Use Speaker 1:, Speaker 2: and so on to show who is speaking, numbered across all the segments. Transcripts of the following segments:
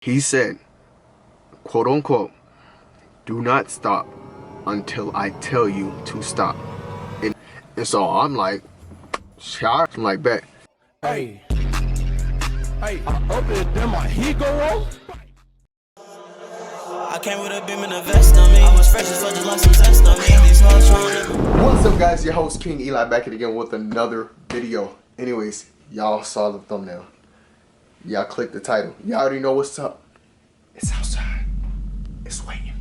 Speaker 1: He said, quote unquote, do not stop until I tell you to stop. And so I'm like, shot. I'm like, bet.
Speaker 2: Hey, up there, my heat go on.
Speaker 3: I came with a beam and a vest on me. I was fresh as fuck, just like some zest on me. These hoes trying.
Speaker 1: What's up, guys? Your host King Eli back at again with another video. Anyways, y'all saw the thumbnail. Y'all clicked the title. Y'all already know what's up. It's outside. It's waiting.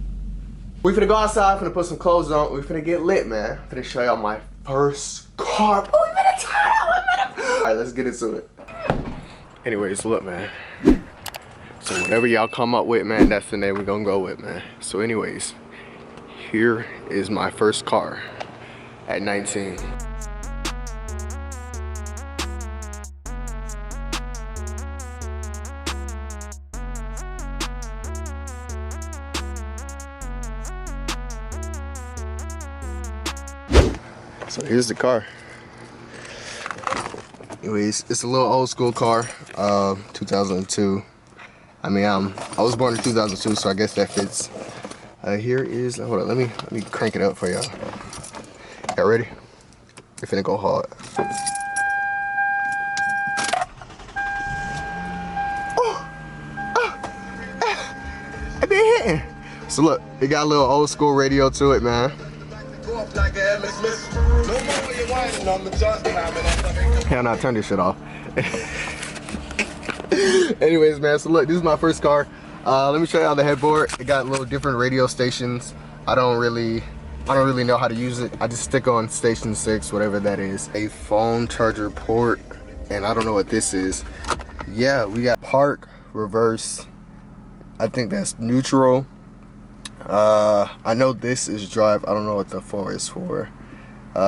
Speaker 1: We finna go outside, finna put some clothes on. We finna get lit, man. Finna show y'all my first car. Oh, we finna turn out. Alright, let's get into it. Anyways, look, man. So whatever y'all come up with, man, that's the name we're gonna go with, man. So anyways, here is my first car at 19. So here's the car. Anyways, it's a little old school car, 2002. I mean, I was born in 2002, so I guess that fits. Here is, hold on, let me crank it up for y'all. Y'all ready? We're finna go hard. I been hitting. So look, it got a little old school radio to it, man. Hell no, turn this shit off. Anyways, man, so look, this is my first car. Let me show y'all the headboard. It got little different radio stations. I don't really know how to use it. I just stick on station 6, whatever that is. A phone charger port, and I don't know what this is. Yeah, we got park, reverse. I think that's neutral. I know this is drive. I don't know what the 4 is for.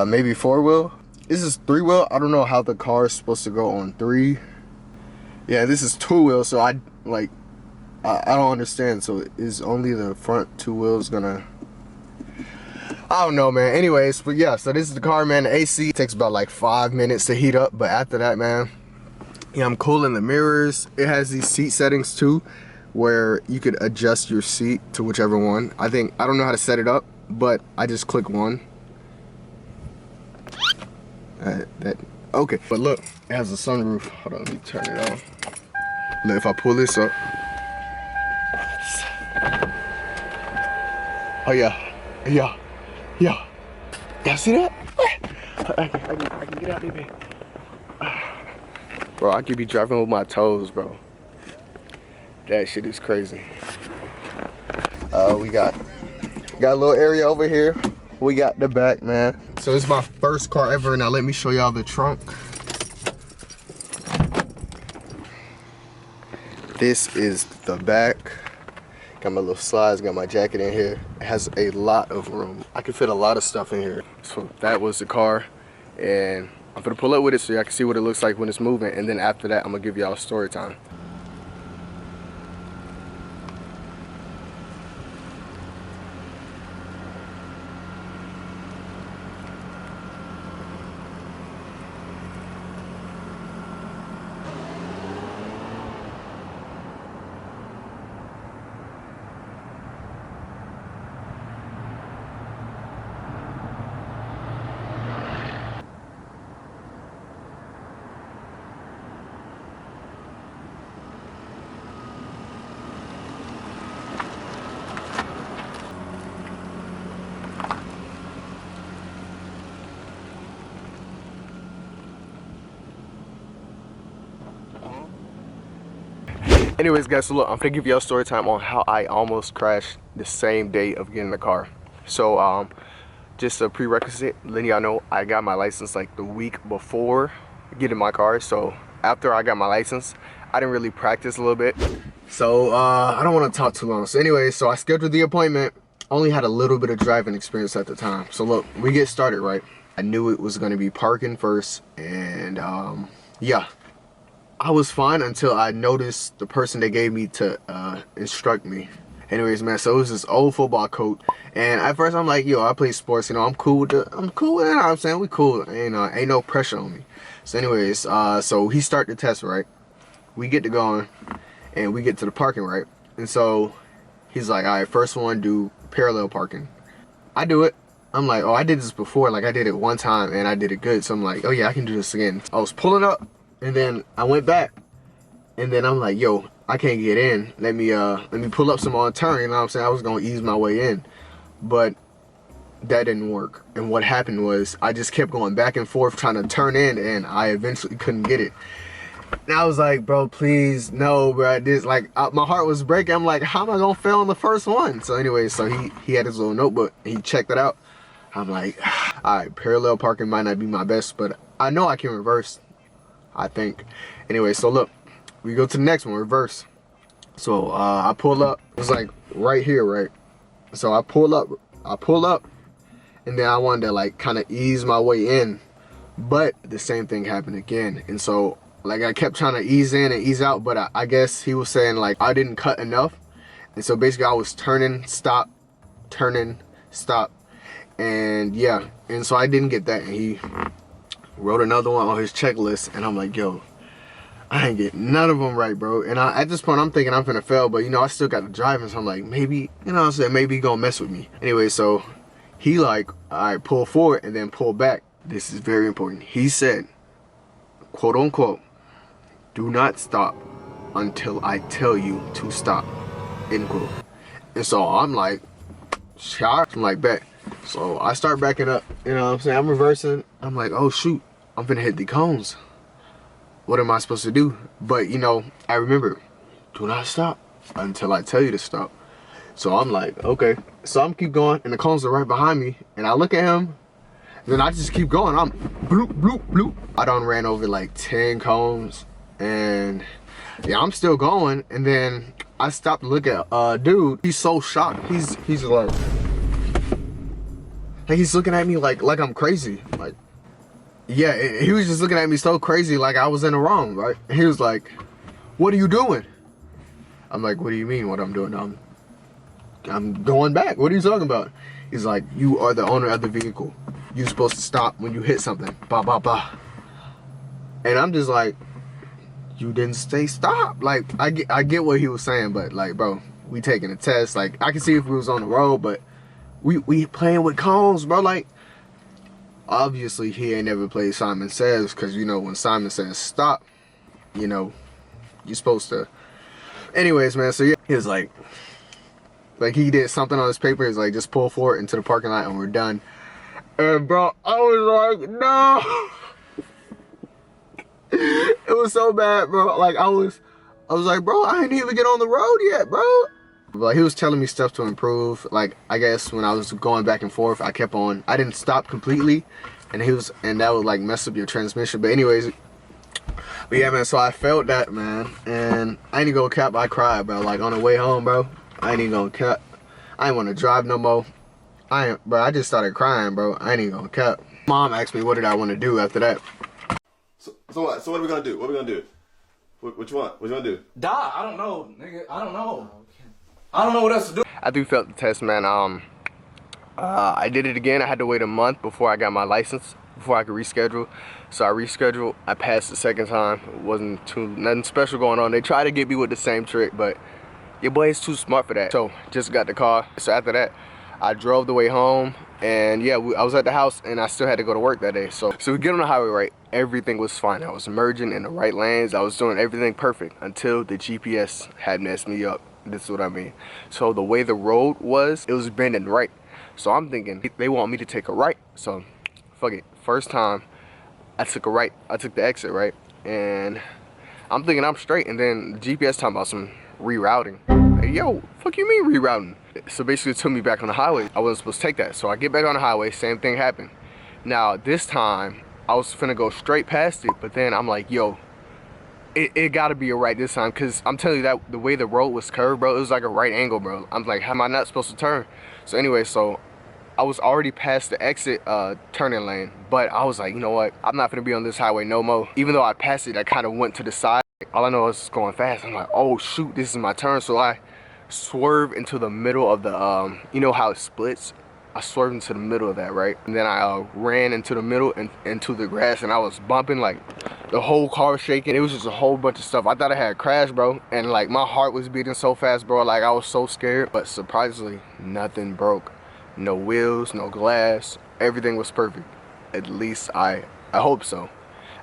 Speaker 1: Maybe 4-wheel. This is 3-wheel. I don't know how the car is supposed to go on 3. Yeah, this is 2-wheel, so I don't understand. So is only the front 2 wheels gonna? I don't know, man. Anyways, but yeah, so this is the car, man. The AC takes about like 5 minutes to heat up, but after that, man, yeah, I'm cooling the mirrors. It has these seat settings too, where you could adjust your seat to whichever one. I don't know how to set it up, but I just click one. Okay, but look, it has a sunroof. Hold on, let me turn it on. Look, if I pull this up. Oh yeah. Y'all see that? I can get out there, baby. Bro, I could be driving with my toes, bro. That shit is crazy. We got a little area over here. We got the back, man. So it's my first car ever. Now let me show y'all the trunk. This is the back. Got my little slides, got my jacket in here. It has a lot of room. I can fit a lot of stuff in here. So that was the car. And I'm gonna pull up with it so y'all can see what it looks like when it's moving. And then after that, I'm gonna give y'all story time. Anyways, guys, so look, I'm gonna give y'all story time on how I almost crashed the same day of getting the car. So just a prerequisite, letting y'all know I got my license like the week before getting my car. So after I got my license, I didn't really practice a little bit. So I don't want to talk too long. So anyway, so I scheduled the appointment. Only had a little bit of driving experience at the time. So look, we get started, right? I knew it was gonna be parking first, and yeah. I was fine until I noticed the person they gave me to instruct me. Anyways, man, so it was this old football coat, and at first I'm like, yo, I play sports, you know, I'm cool with it, you know what I'm saying, we cool, ain't no pressure on me. So anyways, so he started the test, right? We get to going, and we get to the parking, right? And so he's like, all right, first one, do parallel parking. I do it. I'm like, oh, I did this before. Like, I did it one time and I did it good. So I'm like, oh yeah, I can do this again. I was pulling up and then I went back and then I'm like, yo, I can't get in. Let me pull up some on turn. You know what I'm saying? I was gonna ease my way in, but that didn't work. And what happened was I just kept going back and forth trying to turn in, and I eventually couldn't get it. And I was like, bro, please, no, bro. This, like, my heart was breaking. I'm like, how am I gonna fail on the first one? So anyway, so he had his little notebook. He checked it out. I'm like, all right, parallel parking might not be my best, but I know I can reverse, I think. Anyway, so look, we go to the next one, reverse. So I pull up. It's like right here, right? So I pull up, and then I wanted to like kind of ease my way in, but the same thing happened again. And so like I kept trying to ease in and ease out, but I guess he was saying like I didn't cut enough. And so basically I was turning, stop, and yeah, and so I didn't get that. And he wrote another one on his checklist, and I'm like, yo, I ain't get none of them right, bro. And at this point I'm thinking I'm finna fail, but you know I still got the driving, so I'm like, maybe, you know what I'm saying, maybe he gonna mess with me. Anyway, so he like, all right, pull forward and then pull back. This is very important. He said, quote unquote, do not stop until I tell you to stop, end quote. And so I'm like, shocked. I'm like, bet. So I start backing up, you know what I'm saying? I'm reversing. I'm like, oh shoot, I'm finna hit the cones. What am I supposed to do? But you know, I remember, do not stop until I tell you to stop. So I'm like, okay. So I'm keep going, and the cones are right behind me, and I look at him, and then I just keep going. I'm bloop, bloop, bloop. I done ran over like 10 cones, and yeah, I'm still going. And then I stopped to look at dude. He's so shocked. He's like he's looking at me like I'm crazy. Like, yeah, he was just looking at me so crazy, like I was in the wrong, right? And he was like, what are you doing? I'm like, what do you mean what I'm doing? I'm going back. What are you talking about? He's like, you are the owner of the vehicle. You're supposed to stop when you hit something. Bah, bah, bah. And I'm just like, you didn't stay stop. Like, I get what he was saying, but like, bro, we taking a test. Like, I can see if we was on the road, but we playing with cones, bro. Like, obviously he ain't never played Simon Says, because you know when Simon says stop, you know, you're supposed to. Anyways, man, so yeah, he was like he did something on his paper. He's like, just pull forward into the parking lot and we're done. And bro, I was like, no. It was so bad, bro. Like I was like, bro, I didn't even get on the road yet, bro. But he was telling me stuff to improve. Like, I guess when I was going back and forth, I didn't stop completely, and that would like mess up your transmission. But anyways, but yeah, man, so I felt that, man, and I ain't even gonna cap, I cried, bro. Like on the way home, bro, I ain't even gonna cap. I ain't wanna drive no more. I just started crying, bro. I ain't even gonna cap. Mom asked me what did I want to do after that.
Speaker 4: So what are we gonna do? What are we gonna do? What you want? What you gonna do?
Speaker 2: Die. I don't know, nigga. I don't know. I don't know what else to do.
Speaker 1: After we felt the test, man, I did it again. I had to wait a month before I got my license, before I could reschedule. So I rescheduled. I passed the second time. It wasn't nothing special going on. They tried to get me with the same trick, but your boy is too smart for that. So just got the car. So after that, I drove the way home, and yeah, I was at the house, and I still had to go to work that day. So we get on the highway, right? Everything was fine. I was merging in the right lanes. I was doing everything perfect until the GPS had messed me up. This is what I mean. So the way the road was, it was bending right. So I'm thinking they want me to take a right. So fuck it. First time I took a right. I took the exit, right? And I'm thinking I'm straight, and then the GPS talking about some rerouting. Hey, yo, fuck you mean rerouting? So basically it took me back on the highway. I wasn't supposed to take that. So I get back on the highway, same thing happened. Now this time I was finna go straight past it, but then I'm like, yo, it gotta be a right this time, because I'm telling you that the way the road was curved, bro, it was like a right angle, bro. I'm like, how am I not supposed to turn? So anyway, so I was already past the exit turning lane, but I was like, you know what, I'm not gonna be on this highway no more. Even though I passed it, I kind of went to the side. All I know is going fast. I'm like, oh shoot, this is my turn. So I swerve into the middle of the you know how it splits, I swerved into the middle of that, right? And then I ran into the middle and into the grass, and I was bumping, like the whole car was shaking. It was just a whole bunch of stuff. I thought I had crashed, bro, and like my heart was beating so fast, bro. Like I was so scared, but surprisingly, nothing broke. No wheels, no glass. Everything was perfect. At least I hope so.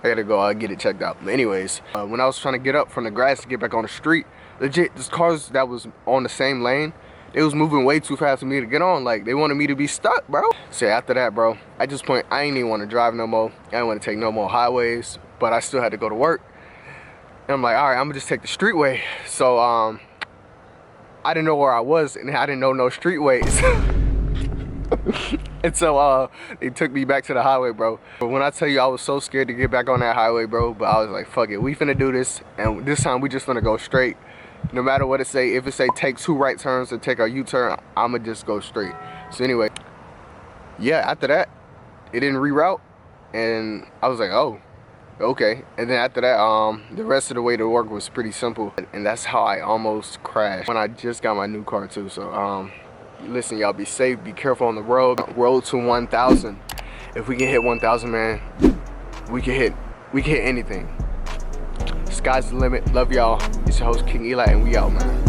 Speaker 1: I gotta go get it checked out. But anyways, when I was trying to get up from the grass to get back on the street, legit, this cars that was on the same lane, it was moving way too fast for me to get on. Like, they wanted me to be stuck, bro. So after that, bro, at this point, I ain't even want to drive no more. I didn't want to take no more highways, but I still had to go to work. And I'm like, all right, I'm gonna just take the streetway. So I didn't know where I was, and I didn't know no streetways. And so they took me back to the highway, bro. But when I tell you I was so scared to get back on that highway, bro, but I was like, fuck it, we finna do this, and this time we just finna go straight. No matter what it say, if it say take 2 right turns or take a U-turn, I'ma just go straight. So anyway, yeah, after that, it didn't reroute, and I was like, oh, okay. And then after that, the rest of the way to work was pretty simple, and that's how I almost crashed when I just got my new car too. So listen, y'all, be safe, be careful on the road. Road to 1,000. If we can hit 1,000, man, we can hit anything. Sky's the limit. Love y'all. It's your host, King Eli, and we out, man.